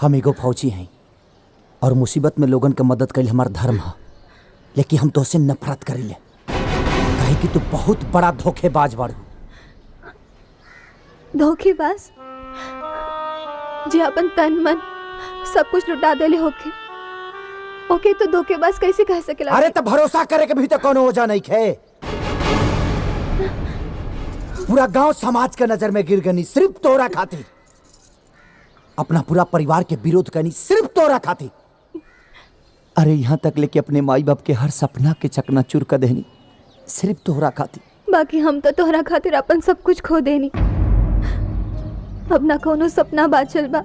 हम एगो फौजी हैं और मुसीबत में लोगन के मदद कईल हमार धर्म है, लेकिन हम तोसे नफरत करीले काहे कि तू बहुत बड़ा धोखेबाज बाड़ू। धोखेबाज जे अपन तन मन सब कुछ लुटा देले होके ओके तो धोखेबाज कैसे कह सकेला? अरे तो भरोसा करे के भी तो कोनो वजह नहीं खे। पूरा गांव समाज के नजर में गिर गनी सिर्फ तोरा खातिर, अपना पूरा परिवार के विरोध करनी सिर्फ तोरा खातिर। अरे यहाँ तक लेके अपने माई बाप के हर सपना के चकनाचूर कर देनी सिर्फ तोहरा खातिर। बाकी हम तो तोहरा खातिर अपन सब कुछ खो देनी। अब ना कोनो सपना बाचल बा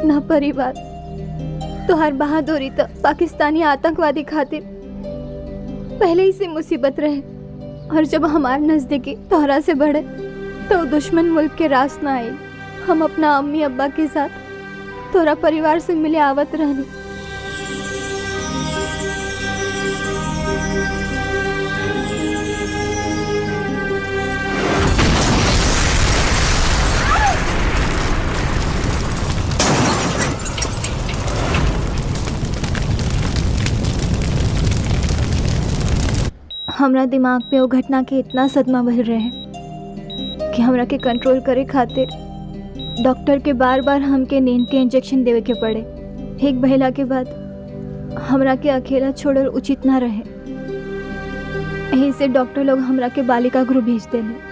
ना परिवार। तोहर बहादुरी तो पाकिस्तानी आतंकवादी खातिर पहले ही से मुसीबत रहे, और जब हमार नजदीकी तोहरा से बढ़े तो दुश्मन मुल्क के रास ना आए। हम अपना अम्मी अब्बा के साथ तोरा परिवार से मिले आवत रहनी। हमरा दिमाग पे वो घटना के इतना सदमा भर रहे कि हमरा के कंट्रोल करे खातिर डॉक्टर के बार बार हमके नींद के इंजेक्शन देवे के पड़े। ठीक भइला के बाद हमरा के अकेला छोड़ल उचित ना रहे, यही से डॉक्टर लोग हमरा के बालिका गृह भेज देले।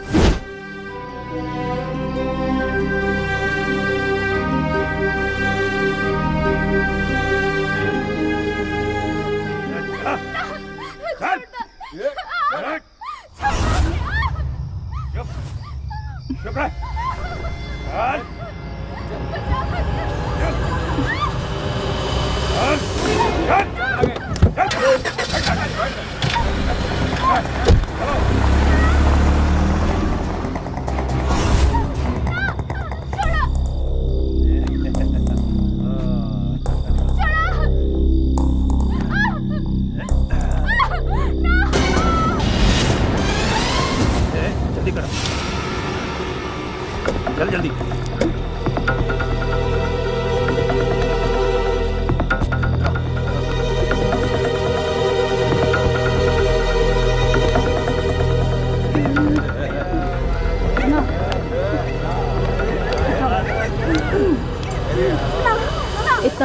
जल्दी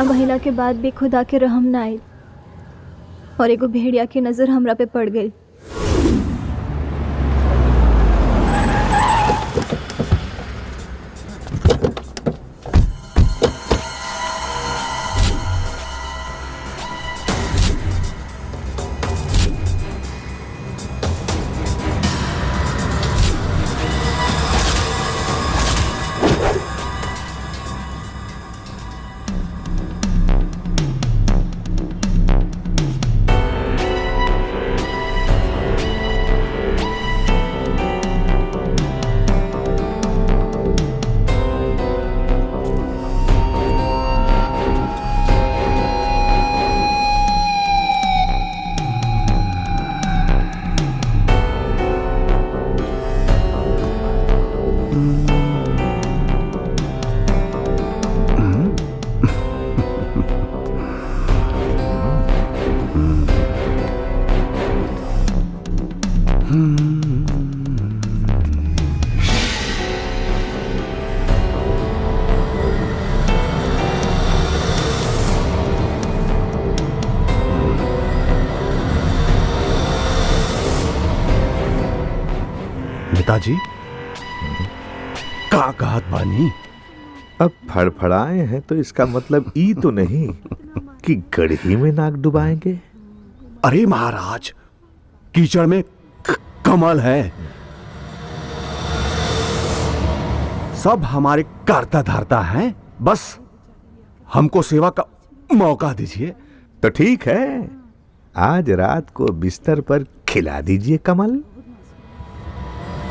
इतना महिला के बाद भी खुदा के रहम ना आए और एगो भेड़िया की नजर हमरा पे पड़ गई। नेताजी का कहत बानी? अब फड़फड़ाए हैं तो इसका मतलब ई तो नहीं कि गड़ही में नाक डुबाएंगे। अरे महाराज, कीचड़ में कमल है। सब हमारे करता धरता है, बस हमको सेवा का मौका दीजिए। तो ठीक है, आज रात को बिस्तर पर खिला दीजिए कमल।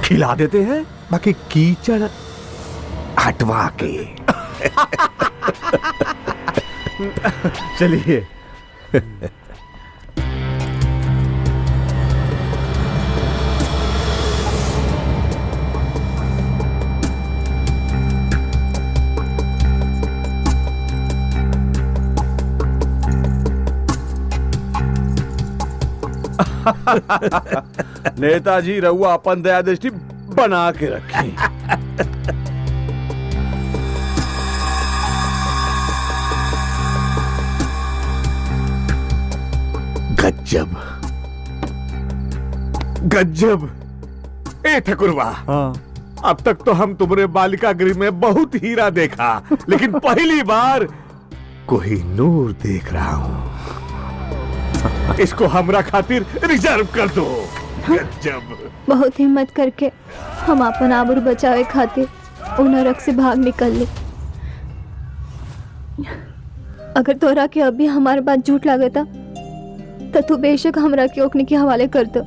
खिला देते हैं, बाकी कीचड़ हटवा के। चलिए। नेताजी रहुआ अपन दया दृष्टि बना के रखी। गज्जब गज्जब। ए ठकुरवा, अब तक तो हम तुम्हारे बालिका गृह में बहुत हीरा देखा, लेकिन पहली बार कोई नूर देख रहा हूं। इसको हमरा खातिर रिजर्व कर दो। गज्जब। बहुत हिम्मत करके हम अपन आबरू बचावे खातिर उ नरक से भाग निकल ले। अगर तोरा के अभी हमारी बात झूठ लागता तो तू बेशक हमरा के ओकने के हवाले कर दो।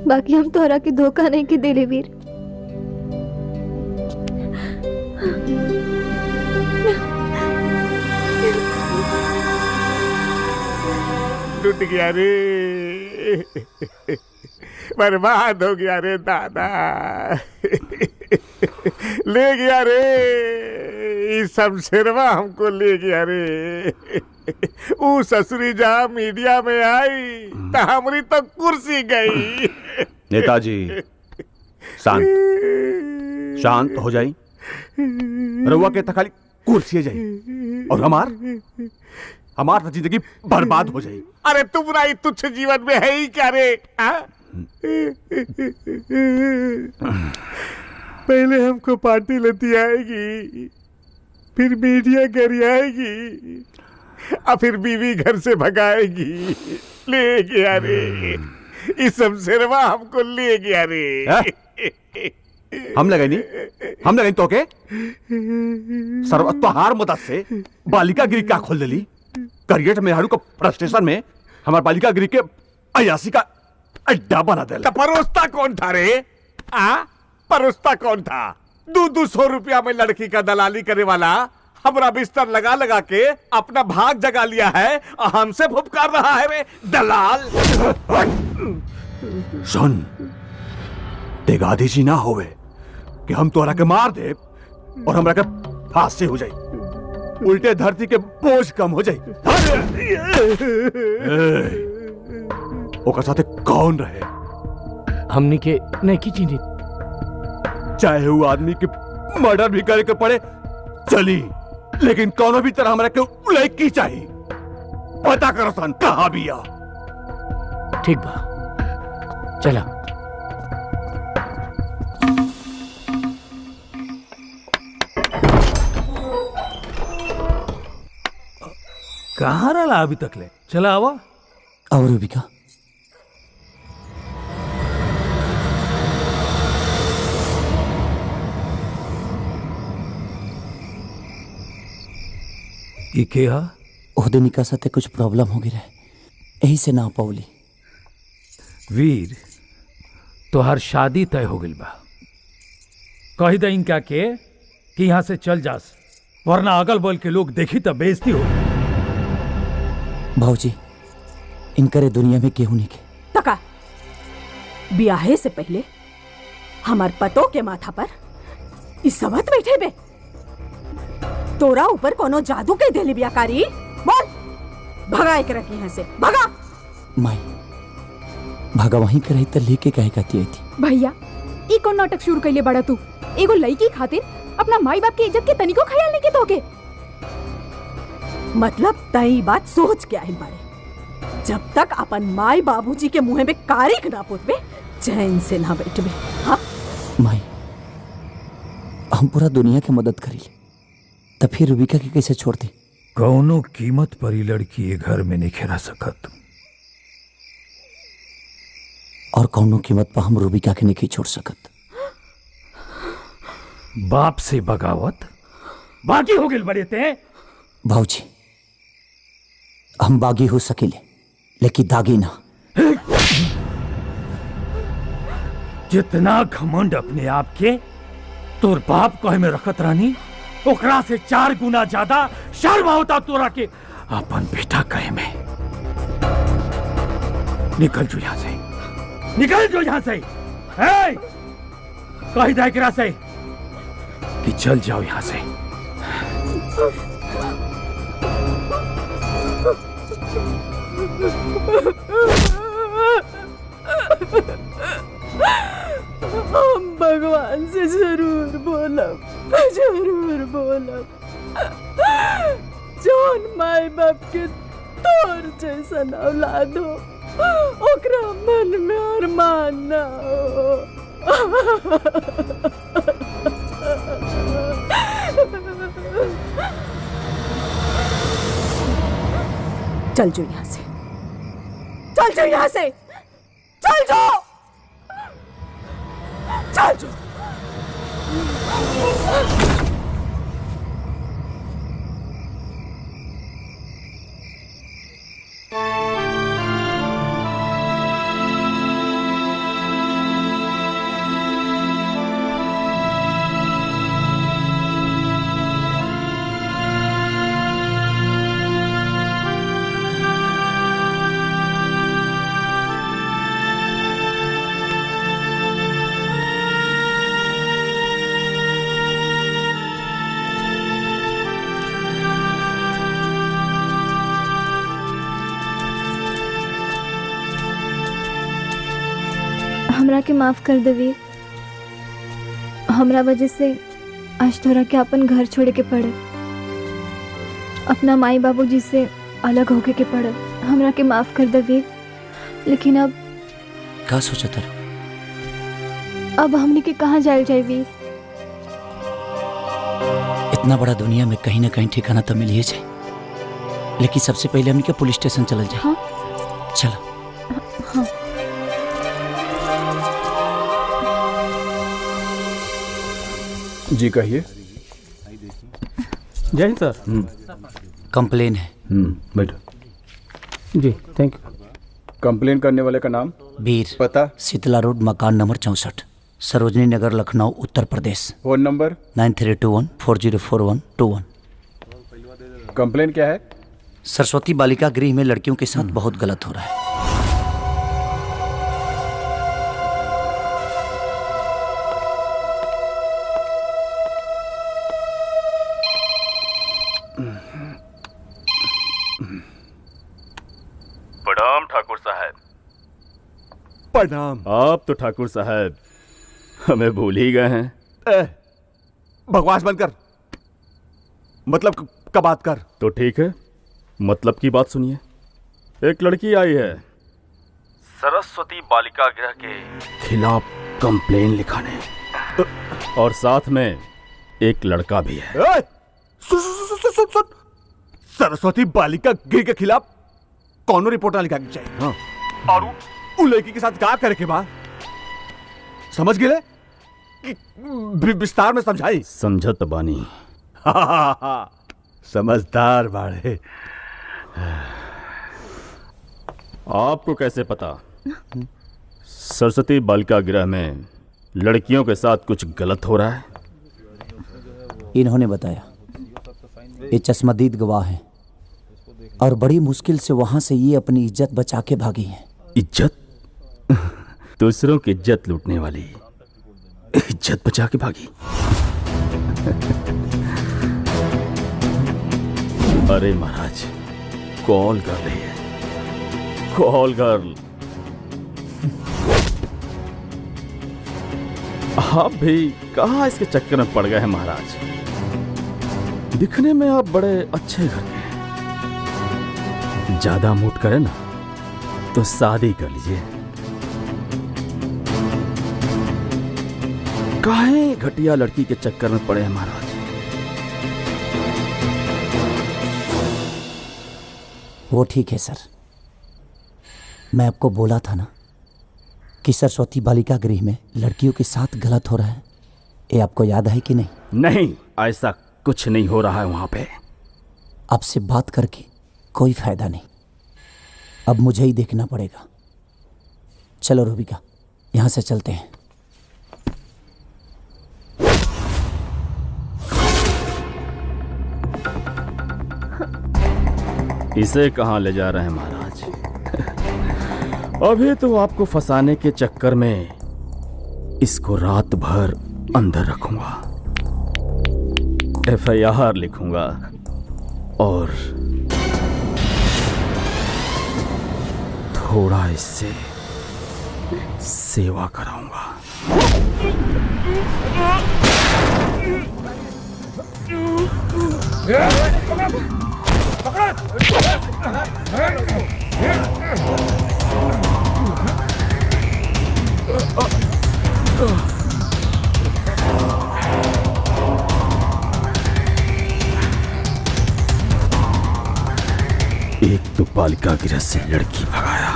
बाकी हम तोरा के धोखा नहीं के दिले वीर। टूट गया रे, बर्बाद हो गया रे दादा। ले गया रे, इस शमशेरवा हमको ले गया रे। ऊ ससुरी जहाँ मीडिया में आई तो हमारी तो कुर्सी गई। नेताजी शांत शांत हो जाई। रउआ के तखाली कुर्सी जाई और हमार तो जिंदगी बर्बाद हो जाई। अरे तुम्हारा ही तुच्छ जीवन में है ही क्या रे? पहले हमको पार्टी लेती आएगी, फिर मीडिया घर आएगी, और फिर बीवी घर से भगाएगी। ले गया रे, इस शमशेरवा हमको ले गया रे। हम लगे तो के सर्वत्वहार मदद से बालिका गृह क्या खोल दिली। करियट में हरू को फ्रस्ट्रेशन में हमारे बालिका गृह के अयासी का अड्डा बना दे। परोसता कौन था रे? परोसता कौन था? 200 रुपया में लड़की का दलाली करने वाला हमारा बिस्तर लगा लगा के अपना भाग जगा लिया है और हमसे फुफकार रहा है रे दलाल। सुन, तेगादी जी ना होवे कि हम तोरा के मार दे और हमरा के फांसी हो जाई, उल्टे धरती के बोझ कम हो जाई। ओकर साथे कौन रहे? हमनी के नहीं की चिन्हित। चाहे वो आदमी के मर्डर भी करे के पड़े चली, लेकिन कोनो भी तरह हमरा के लड़की चाहिए। पता करो सन कहाँ बिया। ठीक बा, चला। कहाँ रहा अभी तक ले? चला आवा। और रूबिका ये क्या? ओहदे निका साथे कुछ प्रॉब्लम हो गई रहे, यही से ना पौली। वीर, तोहार शादी तय हो गई बा। कह दे इनका के कि यहाँ से चल जास, वरना अगल बगल के लोग देखी तो बेइज्जती हो। भाऊजी, इनकरे दुनिया में केहू नहीं के। तका ब्याहे से पहले हमार पतो के माथा पर इस समत बैठे बे। तोरा ऊपर कोनो जादू के देली ब्याकारी। बोल, भगा के रख यहाँ से, भगा। माई भागा वहीं के रही तो लेके कहे कहती आई थी। भैया, ई कौन नाटक शुरू कैले बड़ा तू? एगो लड़की खातिर अपना माई बाप की इज्जत के तनिको ख्याल नहीं के तोके। मतलब तई बात सोच के आहिल बाड़े। जब तक अपन माई बाबूजी के मुंह में कारिक ना पोतबे, चैन से ना बैठबे। हाँ माई, हम पूरा दुनिया की मदद करी ले, तब फिर रूबिका के कैसे छोड़ दे? कौनो कीमत पर ही लड़की ये घर में नहीं खेरा सकत। और कौनो कीमत पर हम रूबिका के नहीं छोड़ सकत। बाप से बगावत बाकी हो गए बड़े ते। भाऊजी, हम बागी हो सकेले लेकिन दागी ना। जितना घमंड अपने आप के तोर बाप कहे में रखत रानी, ओकरा से 4 गुना ज्यादा शर्म होता तोरा के अपन बेटा कहे में। निकल जो यहां से, निकल जो यहां से। कही दे एकरा से कि चल जाओ यहां से। हम भगवान से जरूर बोलब, जरूर बोलब। जौन माई बाप के तोर जैसन औलाद हो, ओकरा मन में अरमान ना हो। चल जो यहाँ से, चल जो यहाँ से, चल जो, चल जो। हमरा के माफ कर दे वीर। हमरा वजह से आज तोरा के अपन घर छोड़े के पड़े, अपना माई बाबूजी से अलग होके के पड़े। हमरा के माफ कर दे वीर। लेकिन अब का सोचा था? अब हमने के कहाँ जाए जाए वीर? इतना बड़ा दुनिया में कहीं ना कहीं ठिकाना तो मिल ही जाए, लेकिन सबसे पहले हमने के पुलिस स्टेशन चल जाए। हाँ? चलो। हाँ। जी कहिए। जय हिंद सर। कंप्लेन है। बैठो। जी थैंक यू। कंप्लेन करने वाले का नाम? वीर। पता? शीतला रोड, मकान number 64, Sarojini Nagar, Lucknow, Uttar Pradesh. Phone number? 9321404121। Complain क्या है? सरस्वती बालिका गृह में लड़कियों के साथ बहुत गलत हो रहा है। प्रणाम ठाकुर साहब। प्रणाम। आप तो ठाकुर साहब हमें भूल ही गए हैं। बकवास बंद कर। मतलब का बात कर। तो ठीक है, मतलब की बात सुनिए। एक लड़की आई है सरस्वती बालिका गृह के खिलाफ कंप्लेन लिखाने, और साथ में एक लड़का भी है। ए, सुन। सरस्वती बालिका गृह के खिलाफ कौन रिपोर्ट ना लिखा चाहिए। हाँ। और उ लड़की के साथ क्या करे के बाद समझ गए कि विस्तार में समझाई। समझत बानी। समझदार बाड़े। आपको कैसे पता सरस्वती बालिका गृह में लड़कियों के साथ कुछ गलत हो रहा है? इन्होंने बताया। ये चश्मदीद गवाह हैं और बड़ी मुश्किल से वहां से ये अपनी इज्जत बचा के भागी हैं। इज्जत? दूसरों की इज्जत लूटने वाली इज्जत बचा के भागी। अरे महाराज, कॉल कर रही है, कॉल गर्ल। आप भी कहाँ इसके चक्कर में पड़ गए हैं महाराज? दिखने में आप बड़े अच्छे घर के हैं। ज्यादा मूड करे ना तो शादी कर लीजिए। काहे घटिया लड़की के चक्कर में पड़े हैं महाराज? वो ठीक है सर, मैं आपको बोला था ना कि सरस्वती बालिका गृह में लड़कियों के साथ गलत हो रहा है। ये आपको याद है कि नहीं? नहीं, ऐसा कुछ नहीं हो रहा है वहां पे। आपसे बात करके कोई फायदा नहीं, अब मुझे ही देखना पड़ेगा। चलो रूबिका, यहां से चलते हैं। इसे कहां ले जा रहे हैं महाराज? अभी तो आपको फंसाने के चक्कर में इसको रात भर अंदर रखूंगा, FIR लिखूंगा और थोड़ा इससे सेवा कराऊंगा। एक तो बालिका गृह से लड़की भगाया,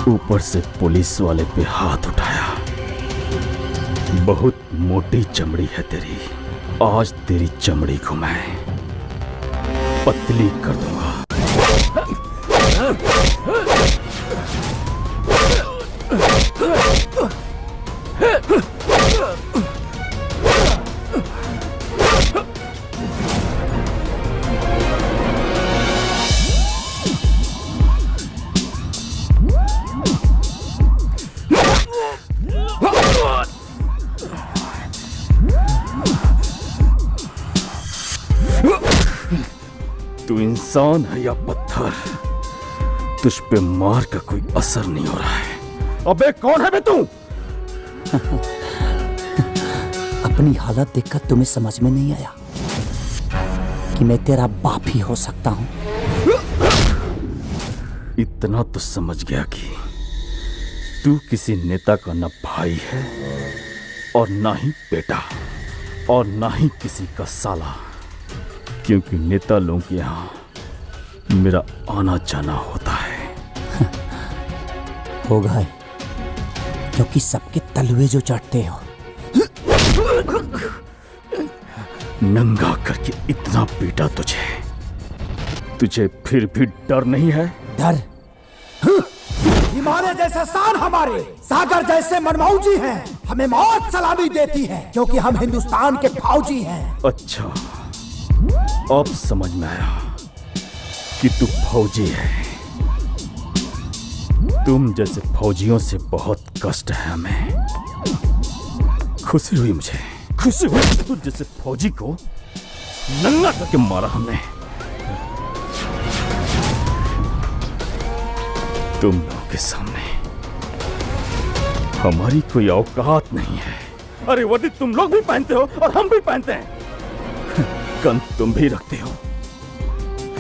ऊपर से पुलिस वाले पे हाथ उठाया। बहुत मोटी चमड़ी है तेरी, आज तेरी चमड़ी को मैं पतली कर दूंगा। तू इंसान है या पत्थर, तुझ पे मार का कोई असर नहीं हो रहा है। अबे कौन है बे तू? अपनी हालत देखकर तुम्हें समझ में नहीं आया कि मैं तेरा बाप ही हो सकता हूं? इतना तो समझ गया कि तू किसी नेता का न भाई है और ना ही बेटा और ना ही किसी का साला, क्योंकि नेता लोगों के यहाँ मेरा आना जाना होता है। होगा है, क्योंकि सबके तलवे जो चढ़ते हो। नंगा करके इतना पीटा तुझे फिर भी डर नहीं है? डर? हिमालय जैसा शान हमारे, सागर जैसे मनमौजी हैं, हमें मौत सलामी देती है क्योंकि हम हिंदुस्तान के फौजी हैं। अच्छा, अब समझ में आया कि तू फौजी है। तुम जैसे फौजियों से बहुत कष्ट है हमें। खुशी हुई, मुझे खुशी हुई कि तू जैसे फौजी को नंगा करके मारा हमने। तुम लोगों के सामने हमारी कोई औकात नहीं है। अरे वर्दी तुम लोग भी पहनते हो और हम भी पहनते हैं। गन तुम भी रखते हो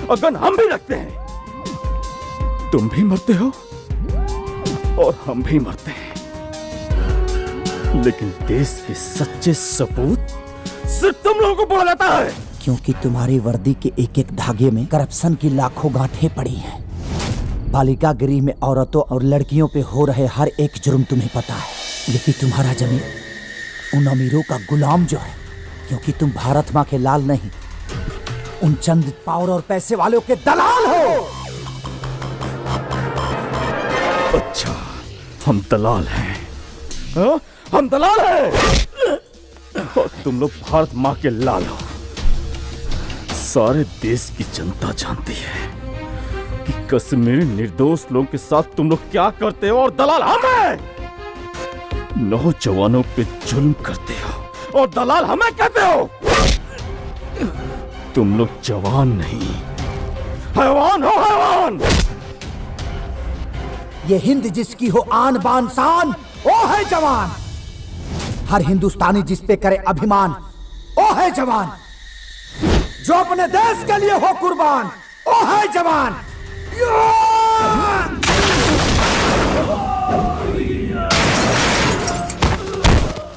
और गन हम भी रखते हैं। तुम भी मरते हो और हम भी मरते हैं, लेकिन देश के सच्चे सपूत सिर्फ तुम लोगों को बोला जाता है। क्योंकि तुम्हारी वर्दी के एक एक धागे में करप्शन की लाखों गांठें पड़ी हैं। बालिका गृह में औरतों और लड़कियों पे हो रहे हर एक जुर्म तुम्हें पता है, लेकिन तुम्हारा जमीन उन अमीरों का गुलाम जो है, क्योंकि तुम भारत माँ के लाल नहीं, उन चंद पावर और पैसे वालों के दलाल हो। अच्छा, हम दलाल हैं। हाँ? हम दलाल हैं और तुम लोग भारत माँ के लाल हो। सारे देश की जनता जानती है कि कश्मीरी निर्दोष लोगों के साथ तुम लोग क्या करते हो, और दलाल हम हैं। नौजवानों पे जुल्म करते हो और दलाल हमें कहते हो। तुम लोग जवान नहीं, हैवान हो, हैवान। ये हिंद जिसकी हो आन बान शान, ओ है जवान। हर हिंदुस्तानी जिस पे करे अभिमान, ओ है जवान। जो अपने देश के लिए हो कुर्बान, ओ है जवान।